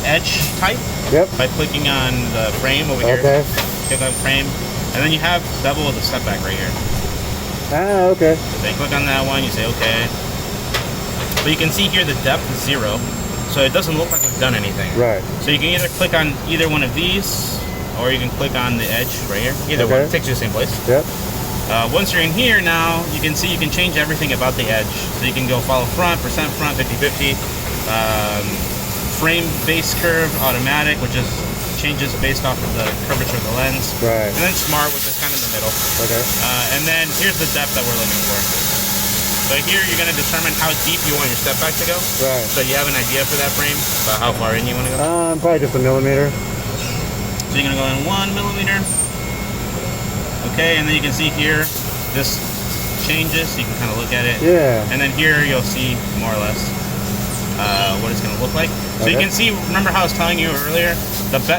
edge type. Yep. By clicking on the frame over here. Okay. Click on frame, and then you have bevel with a step back right here. Ah, okay. So you click on that one, you say okay. But you can see here the depth is 0, so it doesn't look like we've done anything. Right. So you can either click on either one of these, or you can click on the edge right here. Either one, it takes you to the same place. Yep. Once you're in here now, you can see you can change everything about the edge. So you can go follow front, percent front, 50-50, frame base curve, automatic, which is changes based off of the curvature of the lens. Right. And then smart, which is kind of in the middle. Okay. And then here's the depth that we're looking for. So here you're going to determine how deep you want your step back to go. Right. So you have an idea for that frame, about how far in you want to go? Probably just a millimeter. So you're going to go in 1 millimeter. Okay, and then you can see here, this changes, so you can kind of look at it. Yeah. And then here you'll see more or less what it's going to look like. So you can see, remember how I was telling you earlier,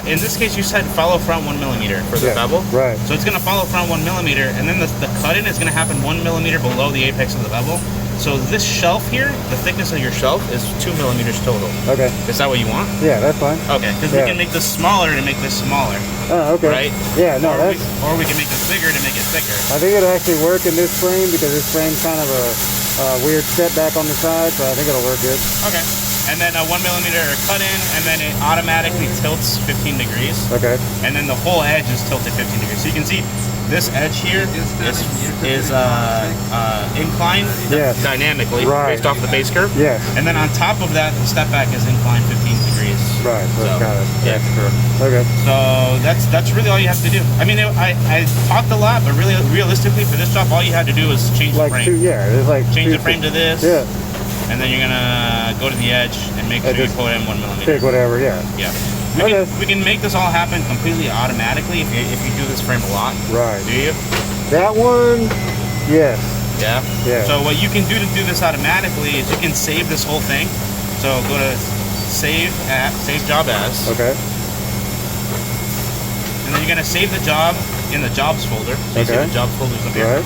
in this case you said follow front 1 millimeter for the bevel. Right. So it's going to follow front 1 millimeter, and then the cut-in is going to happen 1 millimeter below the apex of the bevel. So this shelf here, the thickness of your shelf is 2 millimeters total. Okay. Is that what you want? Yeah, that's fine. Okay, because we can make this smaller to make this smaller. Oh, okay. Right? Yeah, no, or we can make this bigger to make it thicker. I think it'll actually work in this frame because this frame's kind of a weird setback on the side, so I think it'll work good. Okay. And then a 1 millimeter cut in, and then it automatically tilts 15 degrees. Okay. And then the whole edge is tilted 15 degrees. So you can see this edge here is inclined dynamically based off the base curve. Yes. And then on top of that, the step back is inclined 15 degrees. Right. So it's kind of extra. Okay. So that's really all you have to do. I mean, I talked a lot, but really, realistically, for this job, all you had to do was change the frame. It's like change the frame to this. Yeah. And then you're gonna go to the edge and make sure you pull it in 1 millimeter. Pick whatever, yeah. Yeah. We can make this all happen completely automatically if you do this frame a lot. Right. Do you? That one, yes. Yeah? Yeah. So what you can do to do this automatically is you can save this whole thing. So go to save job as. Okay. And then you're gonna save the job in the jobs folder. So you see the jobs folder's up here. Right.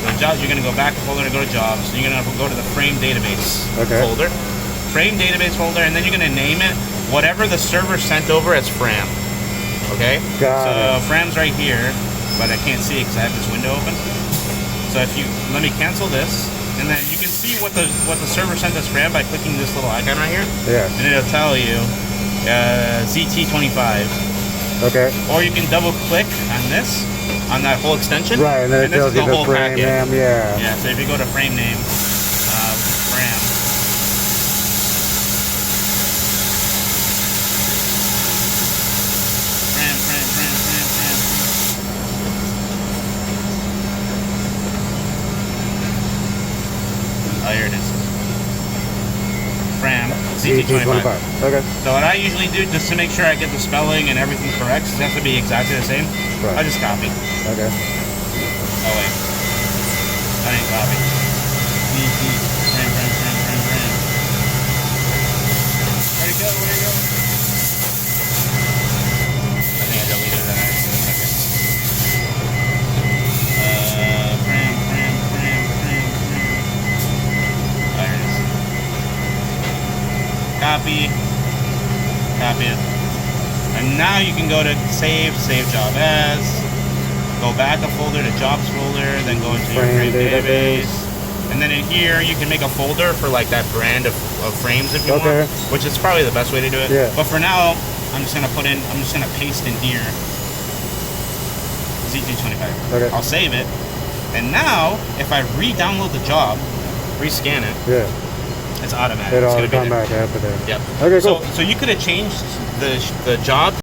The jobs, you're going to go back a folder and go to jobs. So you're going to go to the frame database folder. Frame database folder, and then you're going to name it whatever the server sent over as Fram. Okay? So Fram's right here, but I can't see it because I have this window open. So if you let me cancel this, and then you can see what the server sent as Fram by clicking this little icon right here. Yeah. And it'll tell you ZT25. Okay. Or you can double click on this. On that whole extension, right? And then it tells you the frame name, yeah. So if you go to frame name, Fram, oh, here it is. Fram, ZT25. Okay. So what I usually do, just to make sure I get the spelling and everything correct, it has to be exactly the same. Right. I just copy. Okay. Oh wait, I didn't copy. Fram. Where'd it go? I think I deleted that in a second. Fram. Oh, here it is. Copy it. And now you can go to save job as, go back a folder to jobs folder, then go into your frame database. And then in here you can make a folder for like that brand of frames if you want, which is probably the best way to do it. Yeah. But for now, I'm just gonna paste in here ZT25. Okay. I'll save it. And now if I re-download the job, rescan it. Yeah. It's automatic. It'll it's gonna come back after that. Yep. Okay, cool. So you could have changed the job